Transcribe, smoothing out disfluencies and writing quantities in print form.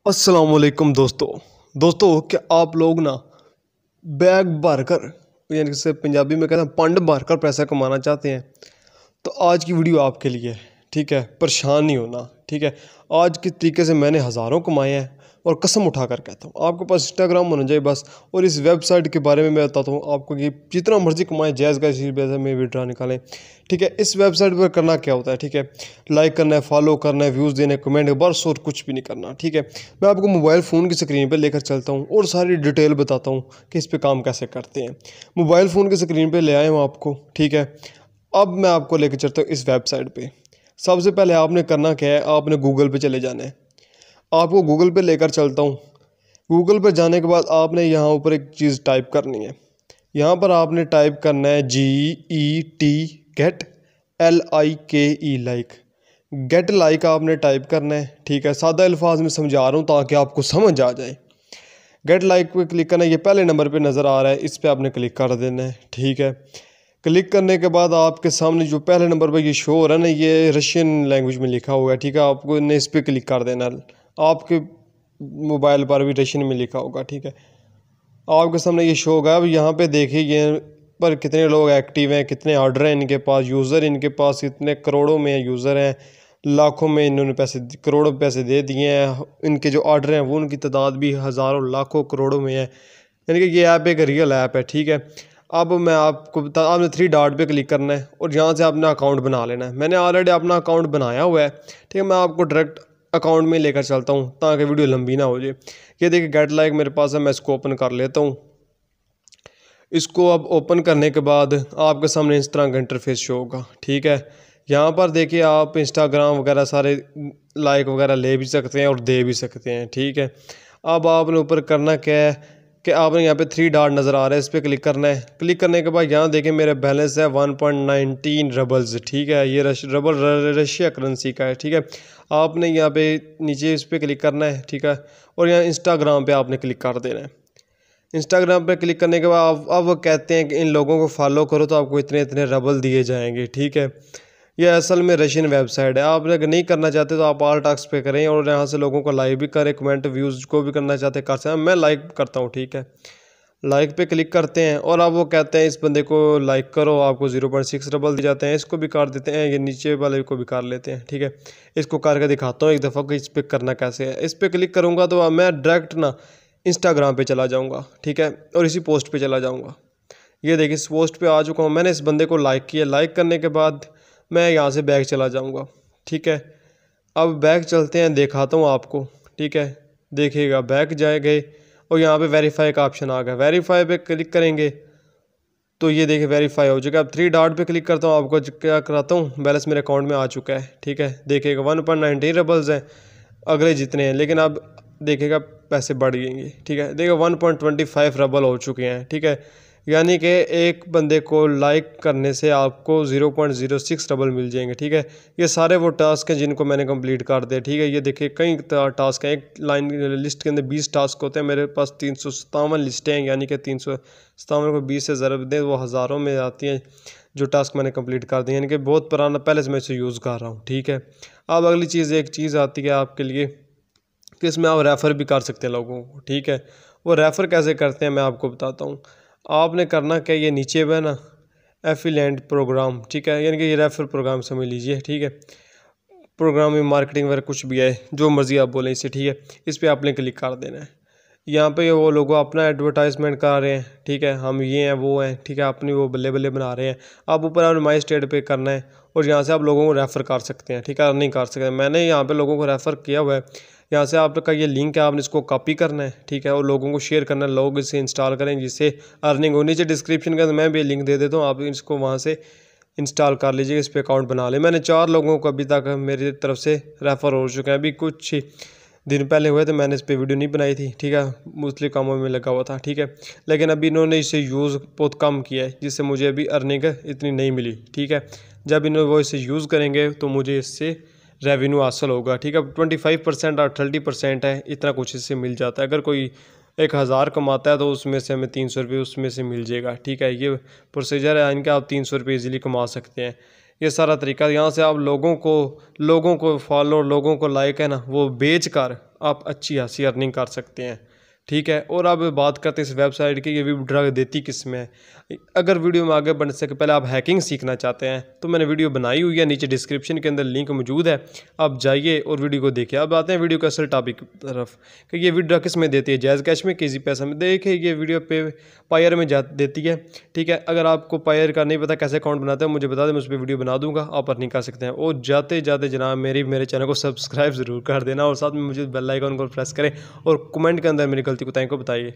अस्सलामुअलैकुम दोस्तों क्या आप लोग ना बैग भर कर यानी कि से पंजाबी में कहते हैं पंड भर कर पैसा कमाना चाहते हैं तो आज की वीडियो आपके लिए है। ठीक है, परेशान नहीं होना। ठीक है, आज के तरीके से मैंने हज़ारों कमाए हैं और कसम उठा कर कहता हूँ आपके पास इंस्टाग्राम होना चाहिए बस। और इस वेबसाइट के बारे में मैं बताता हूँ आपको कि जितना मर्जी कमाएं जायज़ का इसी वजह में विड्रा निकालें। ठीक है, इस वेबसाइट पर करना क्या होता है? ठीक है, लाइक करना है, फॉलो करना है, व्यूज़ देने, कमेंट बस, और कुछ भी नहीं करना। ठीक है, मैं आपको मोबाइल फ़ोन की स्क्रीन पर लेकर चलता हूँ और सारी डिटेल बताता हूँ कि इस पर काम कैसे करते हैं। मोबाइल फ़ोन की स्क्रीन पर ले आए हूँ आपको। ठीक है, अब मैं आपको लेकर चलता हूँ इस वेबसाइट पे। सबसे पहले आपने करना क्या है, आपने गूगल पे चले जाना है। आपको गूगल पे लेकर चलता हूँ। गूगल पे जाने के बाद आपने यहाँ ऊपर एक चीज़ टाइप करनी है। यहाँ पर आपने टाइप करना है GET get LIKE like. Get like आपने टाइप करना है। ठीक है, सादा अल्फाज में समझा रहा हूँ ताकि आपको समझ आ जाए। गेट लाइक पे क्लिक करना है, ये पहले नंबर पे नज़र आ रहा है, इस पर आपने क्लिक कर देना है। ठीक है, क्लिक करने के बाद आपके सामने जो पहले नंबर पर ये शो हो रहा है ना, ये रशियन लैंग्वेज में लिखा हुआ है। ठीक है, आपको ने इस पर क्लिक कर देना। आपके मोबाइल पर भी रशियन में लिखा होगा। ठीक है, आपके सामने ये शो होगा। अब यहाँ पे देखिए ये पर कितने लोग एक्टिव हैं, कितने ऑर्डर हैं इनके पास, यूज़र इनके पास कितने करोड़ों में यूज़र हैं, लाखों में इन्होंने पैसे, करोड़ों पैसे दे दिए हैं। इनके जो ऑर्डर हैं वो उनकी तादाद भी हज़ारों लाखों करोड़ों में है। यानी कि ये ऐप एक रियल ऐप है। ठीक है, अब मैं आपको बता, आपने 3 डॉट पे क्लिक करना है और यहाँ से अपना अकाउंट बना लेना है। मैंने ऑलरेडी अपना अकाउंट बनाया हुआ है। ठीक है, मैं आपको डायरेक्ट अकाउंट में लेकर चलता हूँ ताकि वीडियो लंबी ना हो जाए। ये देखिए गेट लाइक मेरे पास है, मैं इसको ओपन कर लेता हूँ। इसको अब ओपन करने के बाद आपके सामने इस तरह का इंटरफेस शो होगा। ठीक है, यहाँ पर देखिए आप इंस्टाग्राम वगैरह सारे लाइक वगैरह ले भी सकते हैं और दे भी सकते हैं। ठीक है, अब आपने ऊपर करना क्या है कि आपने यहाँ पे 3 डॉट नज़र आ रहा है, इस पर क्लिक करना है। क्लिक करने के बाद यहाँ देखिए मेरे बैलेंस है 1.19 रबल्स। ठीक है, ये रशिया करेंसी का है। ठीक है, आपने यहाँ पे नीचे इस पर क्लिक करना है। ठीक है, और यहाँ इंस्टाग्राम पे आपने क्लिक कर देना है। इंस्टाग्राम पे क्लिक करने के बाद अब वो कहते हैं कि इन लोगों को फॉलो करो तो आपको इतने इतने रबल दिए जाएंगे। ठीक है, ये असल में रशियन वेबसाइट है। आप अगर नहीं करना चाहते तो आप ऑल टैक्स पे करें और यहाँ से लोगों को लाइक भी करें, कमेंट व्यूज़ को भी करना चाहते कर सकते हैं। मैं लाइक करता हूँ। ठीक है, लाइक पे क्लिक करते हैं और अब वो कहते हैं इस बंदे को लाइक करो, आपको 0.6 रबल दिए जाते हैं। इसको भी कर देते हैं, ये नीचे वाले को भी कर लेते हैं। ठीक है, इसको करके दिखाता हूँ एक दफ़ा कि इस पर करना कैसे है। इस पर क्लिक करूँगा तो मैं डायरेक्ट ना इंस्टाग्राम पे चला जाऊँगा। ठीक है, और इसी पोस्ट पे चला जाऊँगा। ये देखिए इस पोस्ट पे आ चुका हूँ, मैंने इस बंदे को लाइक किया। लाइक करने के बाद मैं यहाँ से बैक चला जाऊँगा। ठीक है, अब बैक चलते हैं, दिखाता हूँ आपको। ठीक है, देखिएगा बैक जाए गए और यहाँ पे वेरीफाई का ऑप्शन आ गया। वेरीफाई पे क्लिक करेंगे तो ये देखिए वेरीफाई हो चुका है। अब 3 डॉट पे क्लिक करता हूँ, आपको क्या कराता हूँ, बैलेंस मेरे अकाउंट में आ चुका है। ठीक है, देखिएगा 1.19 रबल्स हैं, अगले जितने हैं, लेकिन अब देखिएगा पैसे बढ़ जाएंगे। ठीक है, देखिए 1.25 रबल हो चुके हैं। ठीक है, यानी कि एक बंदे को लाइक करने से आपको 0.06 रबल मिल जाएंगे। ठीक है, ये सारे वो टास्क हैं जिनको मैंने कंप्लीट कर दिया। ठीक है, ये देखिए कई टास्क हैं, एक लाइन लिस्ट के अंदर 20 टास्क होते हैं। मेरे पास 357 लिस्टें हैं, यानी कि 357 को 20 से ज़रब दें वो हज़ारों में आती हैं जो टास्क मैंने कंप्लीट कर दिए, यानी कि बहुत पुराना पहले से मैं इसे यूज़ कर रहा हूँ। ठीक है, अब अगली चीज़ एक चीज़ आती है आपके लिए कि इसमें आप रेफ़र भी कर सकते हैं लोगों को। ठीक है, वो रेफ़र कैसे करते हैं मैं आपको बताता हूँ। आपने करना क्या, ये नीचे में ना एफिलिएंट प्रोग्राम। ठीक है, यानी कि ये रेफ़र प्रोग्राम समझ लीजिए। ठीक है, प्रोग्रामिंग मार्केटिंग वगैरह कुछ भी है, जो मर्ज़ी आप बोलें इसे। ठीक है, इस पर आपने क्लिक कर देना है। यहाँ पे वो लोग अपना एडवर्टाइजमेंट कर रहे हैं। ठीक है, हम ये हैं वो हैं। ठीक है, अपनी वो बल्ले बल्ले बना रहे हैं। आप ऊपर आप माई स्टेट पे करना है और यहाँ से आप लोगों को रेफ़र कर सकते हैं। ठीक है, अर्निंग कर सकते हैं। मैंने यहाँ पे लोगों को रेफ़र किया हुआ है। यहाँ से आपका ये लिंक है, आपने इसको कॉपी करना है। ठीक है, और लोगों को शेयर करना है, लोग इसे इंस्टॉल करें जिससे अर्निंग हो। नीचे डिस्क्रिप्शन के अंदर मैं भी लिंक दे देता हूँ, आप इसको वहाँ से इंस्टॉल कर लीजिए, इस पर अकाउंट बना लें। मैंने 4 लोगों को अभी तक मेरी तरफ से रेफ़र हो चुके हैं। अभी कुछ दिन पहले हुए तो मैंने इस पर वीडियो नहीं बनाई थी। ठीक है, मुख्तलिफ कामों में लगा हुआ था। ठीक है, लेकिन अभी इन्होंने इसे यूज़ बहुत कम किया है, जिससे मुझे अभी अर्निंग इतनी नहीं मिली। ठीक है, जब इन्होंने वो इसे यूज़ करेंगे तो मुझे इससे रेवेन्यू हासिल होगा। ठीक है, 25% और 30% है, इतना कुछ इससे मिल जाता है। अगर कोई 1000 कमाता है तो उसमें से हमें 300 रुपये उसमें से मिल जाएगा। ठीक है, ये प्रोसीजर है इनका, आप 300 रुपये ईज़िली कमा सकते हैं। ये सारा तरीका। यहाँ से आप लोगों को फॉलो, लोगों को लाइक है ना, वो बेच कर आप अच्छी खासी अर्निंग कर सकते हैं। ठीक है। और अब बात करते हैं इस वेबसाइट की, ये वीडियो देती किस में है। अगर वीडियो में आगे बढ़ने से पहले आप हैकिंग सीखना चाहते हैं तो मैंने वीडियो बनाई हुई है, नीचे डिस्क्रिप्शन के अंदर लिंक मौजूद है, आप जाइए और वीडियो को देखिए। अब आते हैं वीडियो के असल टॉपिक की तरफ कि ये वीडियो किस में देती है, जायज़ कैश में, किसी पैसा में। देखिए ये वीडियो पे पायर में देती है। ठीक है। अगर आपको पायर का नहीं पता कैसे अकाउंट बनाते हैं मुझे बता दें, मैं उस पर वीडियो बना दूंगा, आप अर्निंग कर सकते हैं। और जाते जाते जनाब मेरे चैनल को सब्सक्राइब ज़रूर कर देना और साथ में मुझे बेल आइकन को प्रेस करें और कमेंट के अंदर मेरी गलती को बताइए।